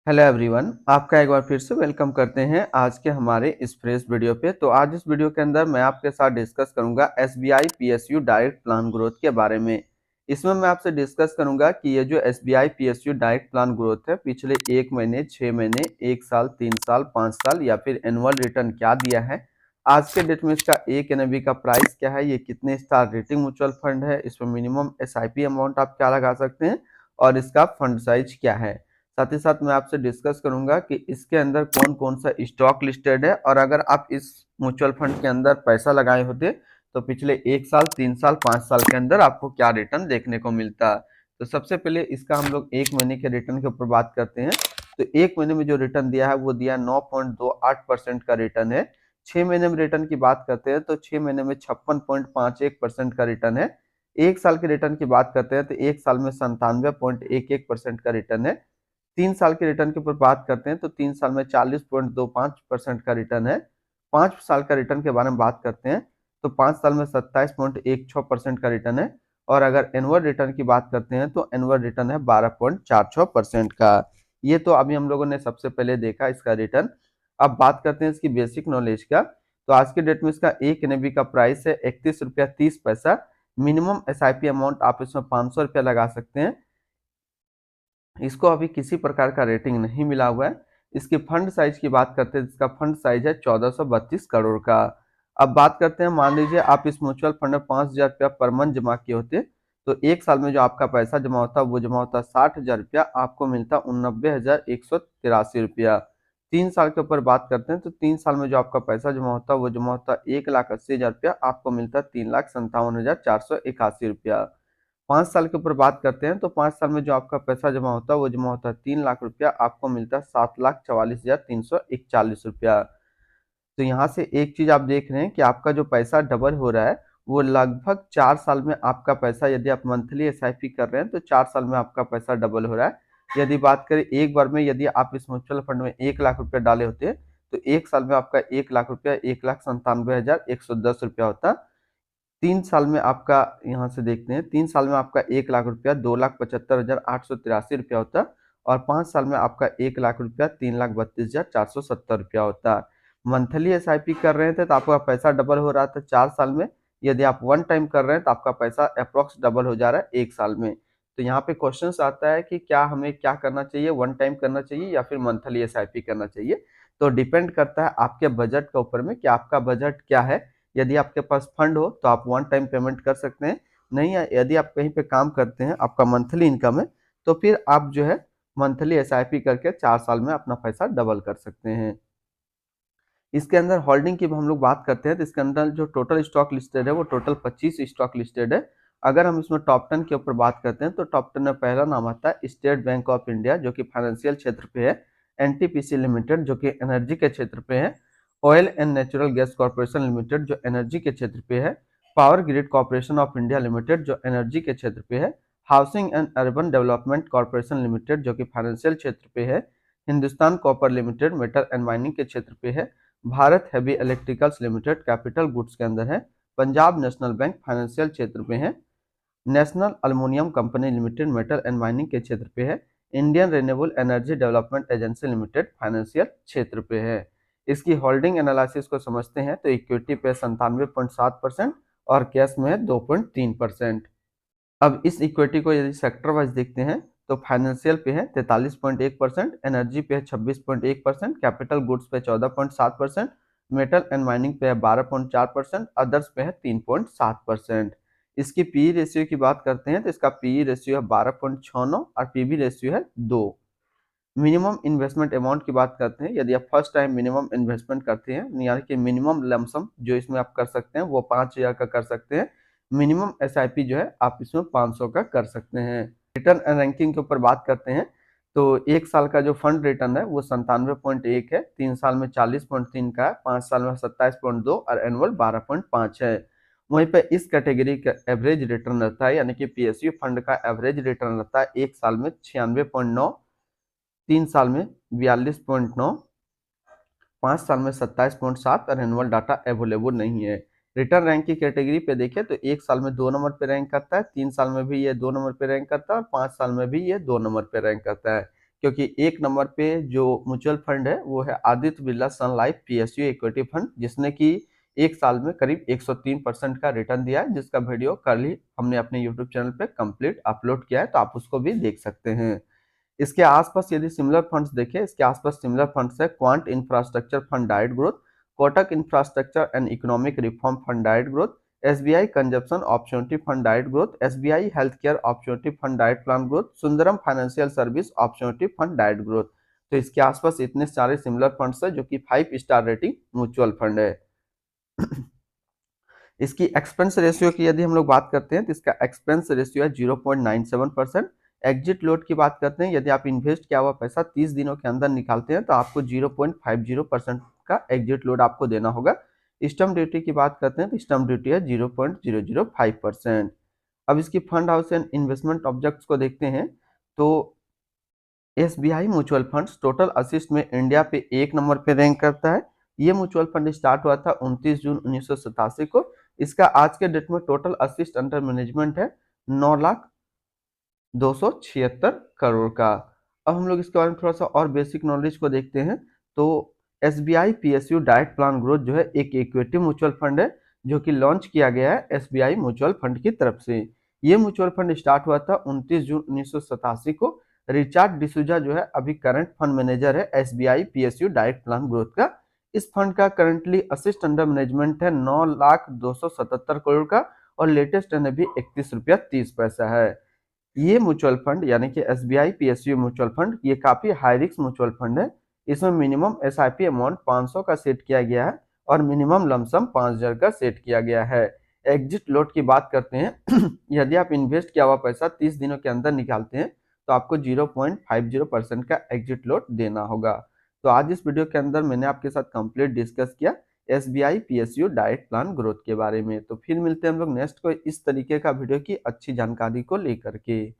Hello everyone, आपका एक बार फिर से वेलकम करते हैं आज के हमारे इस फ्रेश वीडियो पे। तो आज इस वीडियो के अंदर मैं आपके साथ डिस्कस करूंगा SBI PSU direct plan growth के बारे में। इसमें मैं आपसे डिस्कस करूंगा कि ये जो SBI PSU direct plan growth है पिछले 1 महीने, 6 महीने, 1 साल, 3 साल, 5 साल या फिर एनुअल रिटर्न क्या दिया है। आज के डेट में इसका एक एनएबी का प्राइस क्या है, ये कितने स्टार रेटिंग म्यूचुअल फंड है, इसमें मिनिमम एसआईपी अमाउंट आप क्या लगा सकते हैं और इसका फंड साइज क्या है। साथ ही साथ मैं आपसे डिस्कस करूंगा कि इसके अंदर कौन कौन सा स्टॉक लिस्टेड है और अगर आप इस म्यूचुअल फंड के अंदर पैसा लगाए होते तो पिछले 1 साल, 3 साल, 5 साल के अंदर आपको क्या रिटर्न देखने को मिलता। तो सबसे पहले इसका हम लोग 1 महीने के रिटर्न के ऊपर बात करते हैं। तो 1 महीने में जो रिटर्न दिया है वो दिया 9.28% का रिटर्न है। 6 महीने में रिटर्न की बात करते हैं तो 6 महीने में 56.51% का रिटर्न है। 1 साल के रिटर्न की बात करते हैं तो 1 साल में 97.11% का रिटर्न है। 3 साल के रिटर्न के ऊपर बात करते हैं तो 3 साल में 40.25% का रिटर्न है। 5 साल का रिटर्न के बारे में बात करते हैं तो 5 साल में 27.16% का रिटर्न है। और अगर एनुअल रिटर्न की बात करते हैं तो एनुअल रिटर्न है 12.46% का। ये तो अभी हम लोगों ने सबसे पहले देखा इसका रिटर्न। अब बात करते हैं इसकी बेसिक नॉलेज का। तो आज के डेट में इसका एक एनएबी का प्राइस है 31 रुपया 30 पैसा। मिनिमम एसआईपी अमाउंट आप इसमें 500 रुपया लगा सकते हैं। इसको अभी किसी प्रकार का रेटिंग नहीं मिला हुआ है। इसके फंड साइज की बात करते हैं, इसका फंड साइज है 1432 करोड़ का। अब बात करते हैं, मान लीजिए आप इस म्यूचुअल फंड में 5,000 रुपया पर मंथ जमा किए होते तो 1 साल में जो आपका पैसा जमा होता वो जमा होता 60,000 रुपया, आपको मिलता 89,183 रुपया। 3 साल के ऊपर बात करते हैं तो 3 साल में जो आपका पैसा जमा होता वो जमा होता 1,80,000 रुपया, आपको मिलता 3,57,481 रुपया। 5 साल के ऊपर बात करते हैं तो 5 साल में जो आपका पैसा जमा होता है वो जमा होता है 3 लाख रुपया, आपको मिलता है 7,44,341 रुपया। तो यहाँ से एक चीज आप देख रहे हैं कि आपका जो पैसा डबल हो रहा है वो लगभग 4 साल में आपका पैसा, यदि आप मंथली एसआईपी कर रहे हैं तो 4 साल में आपका पैसा डबल हो रहा है। यदि बात करें एक बार में, यदि आप इस म्यूचुअल फंड में 1 लाख रुपया डाले होते तो 1 साल में आपका 1 लाख रुपया 1,97,110 रुपया होता। 3 साल में आपका, यहाँ से देखते हैं, 3 साल में आपका 1 लाख रुपया 2,75,883 रुपया होता और 5 साल में आपका 1 लाख रुपया 3,32,470 रुपया होता। मंथली एसआईपी कर रहे थे तो आपका पैसा डबल हो रहा था 4 साल में। यदि आप वन टाइम कर रहे हैं तो आपका पैसा अप्रोक्स डबल हो जा रहा है 1 साल में। तो यहाँ पे क्वेश्चन आता है कि क्या हमें क्या करना चाहिए, वन टाइम करना चाहिए या फिर मंथली एसआईपी करना चाहिए। तो डिपेंड करता है आपके बजट के ऊपर में कि आपका बजट क्या है। यदि आपके पास फंड हो तो आप वन टाइम पेमेंट कर सकते हैं। नहीं है, यदि आप कहीं पे काम करते हैं, आपका मंथली इनकम है, तो फिर आप जो है मंथली एसआईपी करके 4 साल में अपना पैसा डबल कर सकते हैं। इसके अंदर होल्डिंग की हम लोग बात करते हैं तो इसके अंदर जो टोटल स्टॉक लिस्टेड है वो टोटल 25 स्टॉक लिस्टेड है। अगर हम इसमें टॉप 10 के ऊपर बात करते हैं तो टॉप 10 में पहला नाम आता है स्टेट बैंक ऑफ इंडिया, जो कि फाइनेंशियल क्षेत्र पे है। एनटीपीसी लिमिटेड, जो कि एनर्जी के क्षेत्र पे है। Oil and natural gas corporation limited, जो एनर्जी के क्षेत्र पे है। Power grid corporation of India limited, जो एनर्जी के क्षेत्र पे है। Housing and urban development corporation limited, जो कि फाइनेंशियल क्षेत्र पे है। Hindustan copper limited, metal and mining के क्षेत्र पे है। Bharat heavy electricals limited, capital goods के अंदर है। पंजाब नेशनल बैंक फाइनेंशियल क्षेत्र पे है। National aluminium company limited, metal and mining के क्षेत्र पे है। Indian renewable energy development agency limited financial क्षेत्र पे है। इसकी होल्डिंग एनालिसिस को समझते हैं तो इक्विटी पे 97.7% और कैश में है 2.3%। अब इस इक्विटी को यदि सेक्टर वाइज देखते हैं तो फाइनेंशियल पे है 43.1%, एनर्जी पे है 26.1%, कैपिटल गुड्स पे 14.7%, मेटल एंड माइनिंग पे है 12.4%, अदर्स पे है 3.7%। इसकी पीई रेशियो की बात करते हैं तो इसका पीई रेशियो है 12.69 और पीबी रेशियो है 2। मिनिमम इन्वेस्टमेंट अमाउंट की बात करते हैं, यदि आप फर्स्ट टाइम मिनिमम इन्वेस्टमेंट करते हैं यानी कि मिनिमम लमसम जो इसमें आप कर सकते हैं वो 5,000 का कर सकते हैं। मिनिमम एसआईपी जो है आप इसमें 500 का कर सकते हैं। रिटर्न एंड रैंकिंग के ऊपर बात करते हैं तो 1 साल का जो फंड रिटर्न है वो 97.1 है, 3 साल में 40.3 का है, 5 साल में 27.2 और एनुअल 12.5 है। वहीं पे इस कैटेगरी का एवरेज रिटर्न रहता है, यानी कि पीएसयू फंड का एवरेज रिटर्न रहता है 1 साल में 96.9, 3 साल में 42.9, 5 साल में 27.7 और एनुअल डाटा अवेलेबल नहीं है। रिटर्न रैंक की कैटेगरी पे देखें तो 1 साल में 2 नंबर पे रैंक करता है, 3 साल में भी ये 2 नंबर पे रैंक करता है और 5 साल में भी ये 2 नंबर पे रैंक करता है। क्योंकि एक नंबर पे जो म्यूचुअल फंड है वो है आदित्य बिरला सन लाइफ पीएसयू इक्विटी फंड, जिसने कि एक साल में करीब 103% का रिटर्न दिया है, जिसका वीडियो कल ही हमने अपने यूट्यूब चैनल पे कंप्लीट अपलोड किया है, तो आप उसको भी देख सकते हैं। इसके आसपास यदि सिमिलर फंड्स देखें, इसके आसपास सिमिलर फंड्स है quant infrastructure fund diet growth, Kotak infrastructure and economic reform fund diet growth, SBI consumption opportunity fund diet growth, SBI health care opportunity fund diet plan growth, Sundaram financial service opportunity fund diet growth. तो इसके आसपास इतने सारे similar funds है जो कि 5 star rating mutual fund है। इसकी एक्सपेंस रेशियो की यदि हम लोग बात करते हैं तो इसका एक्सपेंस रेशियो है 0.97%। एग्जिट लोड की बात करते हैं, यदि आप इन्वेस्ट किया हुआ पैसा 30 दिनों के अंदर निकालते हैं तो आपको 0.50% का एग्जिट लोड आपको देना होगा। स्टम्प ड्यूटी की बात करते हैं तो स्टम्प ड्यूटी है 0.005%। अब इसकी fund house and investment objects को देखते हैं तो SBI mutual funds total assist में इंडिया पे एक नंबर पे रैंक करता है। ये म्यूचुअल फंड स्टार्ट हुआ था 29 जून 1987 को। इसका आज के डेट में टोटल असिस्ट अंडर मैनेजमेंट है 9,276 करोड़ का। अब हम लोग इसके बारे में थोड़ा सा और बेसिक नॉलेज को देखते हैं तो SBI PSU diet plan growth जो है एक इक्विटी म्यूचुअल फंड है जो कि लॉन्च किया गया है एसबीआई म्यूचुअल फंड की तरफ से। ये म्यूचुअल फंड स्टार्ट हुआ था 29 जून 1987 को। रिचार्ड डिसूजा जो है अभी करंट फंड मैनेजर है SBI PSU diet plan growth का। इस फंड का करंटली असिस्ट अंडर मैनेजमेंट है 9,277 करोड़ का और लेटेस्ट है भी 31 रुपया 30 पैसा है। ये म्यूचुअल फंड यानी कि एसबीआई पीएसयू म्यूचुअल फंड ये काफी हाई रिस्क म्यूचुअल फंड है। इसमें मिनिमम एसआईपी अमाउंट 500 का सेट किया गया है और मिनिमम लमसम 5,000 का सेट किया गया है। एग्जिट लोड की बात करते हैं यदि आप इन्वेस्ट किया हुआ पैसा 30 दिनों के अंदर निकालते हैं तो आपको 0.50% का एग्जिट लोड देना होगा। तो आज इस वीडियो के अंदर मैंने आपके साथ कंप्लीट डिस्कस किया SBI PSU diet plan growth के बारे में। तो फिर मिलते हैं हम लोग नेक्स्ट कोई इस तरीके का वीडियो की अच्छी जानकारी को लेकर के।